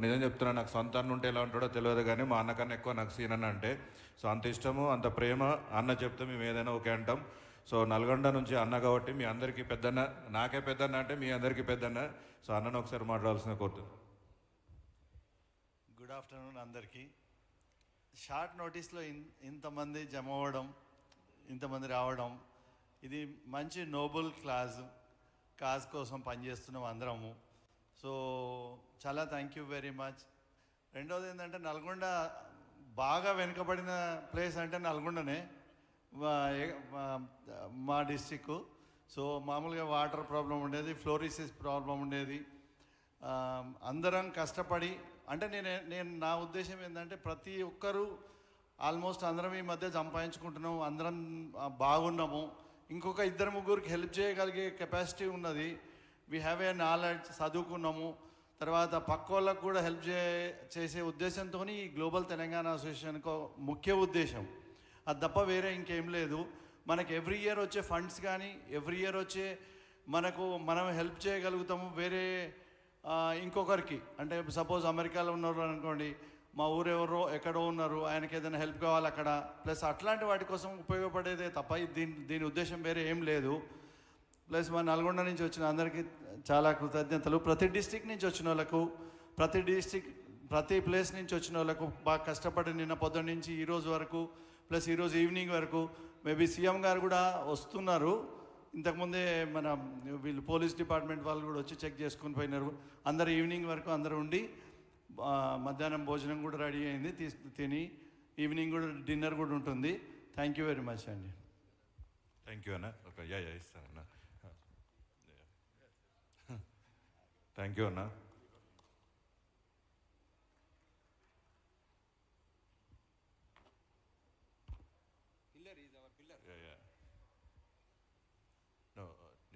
నిజం చెప్తున్నా, నాకు సొంత అన్న ఉంటే ఎలా ఉంటాడో తెలియదు, కానీ మా అన్నకన్నా ఎక్కువ నాకు సీన్ అన్న అంటే. సో అంత ఇష్టము, అంత ప్రేమ. అన్న చెప్తే మేము ఏదైనా ఓకే అంటాం. సో నల్గొండ నుంచి అన్న కాబట్టి మీ అందరికీ పెద్దన్న, నాకే పెద్దన్న అంటే మీ అందరికీ పెద్దన్న. సో అన్నను ఒకసారి మాట్లాడాల్సిన కోరుతున్నాను. గుడ్ ఆఫ్టర్నూన్ అందరికీ. షార్ట్ నోటీస్లో ఇంతమంది జమ అవ్వడం, ఇంతమంది రావడం, ఇది మంచి నోబుల్ కాజ్ కోసం పనిచేస్తున్నాం అందరము. సో చాలా థ్యాంక్ యూ వెరీ మచ్. రెండవది ఏంటంటే, నల్గొండ బాగా వెనుకబడిన ప్లేస్ అంటే నల్గొండనే, మా డిస్టిక్. సో మామూలుగా వాటర్ ప్రాబ్లం ఉండేది, ఫ్లోరిసిస్ ప్రాబ్లం ఉండేది. అందరం కష్టపడి, అంటే నేను నా ఉద్దేశం ఏంటంటే, ప్రతి ఒక్కరూ ఆల్మోస్ట్ అందరం ఈ మధ్య సంపాదించుకుంటున్నాం, అందరం బాగున్నాము. ఇంకొక ఇద్దరు ముగ్గురికి హెల్ప్ చేయగలిగే కెపాసిటీ ఉన్నది. వీ హ్యావ్ ఏ నాలెడ్జ్, చదువుకున్నాము. తర్వాత పక్క వాళ్ళకు కూడా హెల్ప్ చేసే ఉద్దేశంతో ఈ గ్లోబల్ తెలంగాణ అసోసియేషన్కు ముఖ్య ఉద్దేశం. అది తప్ప వేరే ఇంకేం లేదు. మనకి ఎవ్రీ ఇయర్ వచ్చే ఫండ్స్ కానీ, ఎవ్రీ ఇయర్ వచ్చే మనం హెల్ప్ చేయగలుగుతాము వేరే ఇంకొకరికి. అంటే సపోజ్ అమెరికాలో ఉన్నారు అనుకోండి, మా ఊరెవరో ఎక్కడో ఉన్నారు, ఆయనకి ఏదైనా హెల్ప్ కావాలి అక్కడ, ప్లస్ అట్లాంటి వాటి కోసం ఉపయోగపడేదే తప్ప దీని ఉద్దేశం వేరే ఏం లేదు. ప్లస్ మా నల్గొండ నుంచి వచ్చిన అందరికీ చాలా కృతజ్ఞతలు. ప్రతి డిస్టిక్ నుంచి వచ్చిన వాళ్ళకు, ప్రతి ప్లేస్ నుంచి వచ్చిన వాళ్ళకు, బాగా కష్టపడి నిన్న పొద్దున్న నుంచి ఈరోజు వరకు, ప్లస్ ఈరోజు ఈవినింగ్ వరకు, మేబీ సీఎం గారు కూడా వస్తున్నారు. ఇంతకుముందే మన వీళ్ళు పోలీస్ డిపార్ట్మెంట్ వాళ్ళు కూడా వచ్చి చెక్ చేసుకుని పోయినారు. అందరు ఈవినింగ్ వరకు అందరూ ఉండి, మధ్యాహ్నం భోజనం కూడా రెడీ అయింది, తిని ఈవినింగ్ కూడా డిన్నర్ కూడా ఉంటుంది. థ్యాంక్ యూ వెరీ మచ్ అండి. థ్యాంక్ యూ అన్న. ఓకే, ఇస్తానన్న. థ్యాంక్ యూ అన్న.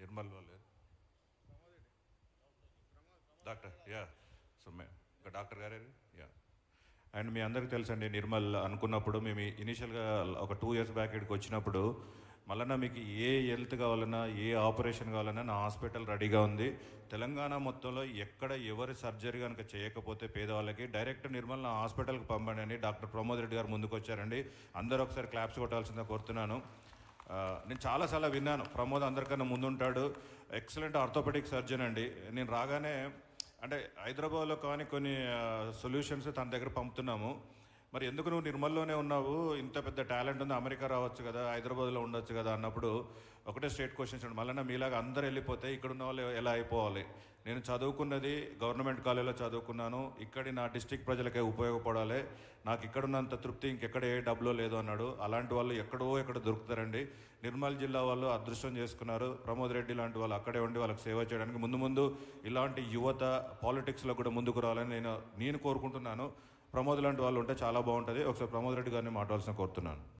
నిర్మల్ వాళ్ళు డాక్టర్, సో డాక్టర్ గారు. అండ్ మీ అందరికీ తెలుసండి, నిర్మల్ అనుకున్నప్పుడు మేము ఇనీషియల్గా ఒక 2 years బ్యాక్ ఇక్కడికి వచ్చినప్పుడు, మళ్ళీ మీకు ఏ హెల్త్ కావాలన్నా, ఏ ఆపరేషన్ కావాలన్నా నా హాస్పిటల్ రెడీగా ఉంది. తెలంగాణ మొత్తంలో ఎక్కడ ఎవరి సర్జరీ కనుక చేయకపోతే పేదవాళ్ళకి డైరెక్ట్ నిర్మల్ నా హాస్పిటల్కి పంపండి అని డాక్టర్ ప్రమోద్ రెడ్డి గారు ముందుకు వచ్చారండి. అందరూ ఒకసారి క్లాప్స్ కొట్టాల్సిందిగా కోరుతున్నాను. నేను చాలాసార్లు విన్నాను, ప్రమోద్ అందరికన్నా ముందుంటాడు, ఎక్సలెంట్ ఆర్థోపెడిక్ సర్జన్ అండి. నేను రాగానే అంటే హైదరాబాద్లో కానీ కొన్ని సొల్యూషన్స్ తన దగ్గర పంపుతున్నాము. మరి ఎందుకు నువ్వు నిర్మల్లోనే ఉన్నావు, ఇంత పెద్ద టాలెంట్ ఉంది, అమెరికా రావచ్చు కదా, హైదరాబాద్లో ఉండొచ్చు కదా అన్నప్పుడు ఒకటే స్ట్రేట్ క్వశ్చన్స్ అండి. మళ్ళీ మీలాగా అందరు వెళ్ళిపోతే ఇక్కడ ఉన్న వాళ్ళు ఎలా అయిపోవాలి? నేను చదువుకున్నది గవర్నమెంట్ కాలేజీలో చదువుకున్నాను, ఇక్కడి నా డిస్ట్రిక్ట్ ప్రజలకే ఉపయోగపడాలి, నాకు ఇక్కడున్నంత తృప్తి ఇంకెక్కడ ఏ డబ్బులో లేదు అన్నాడు. అలాంటి వాళ్ళు ఎక్కడ దొరుకుతారండి. నిర్మల్ జిల్లా వాళ్ళు అదృష్టం చేసుకున్నారు. ప్రమోద్ రెడ్డి లాంటి వాళ్ళు అక్కడే ఉండి వాళ్ళకి సేవ చేయడానికి ముందు ఇలాంటి యువత పాలిటిక్స్లో కూడా ముందుకు రావాలని నేను కోరుకుంటున్నాను. ప్రమోద్ లాంటి వాళ్ళు ఉంటే చాలా బాగుంటుంది. ఒకసారి ప్రమోద్ రెడ్డి గారిని మాట్లాడాల్సిన కోరుతున్నాను.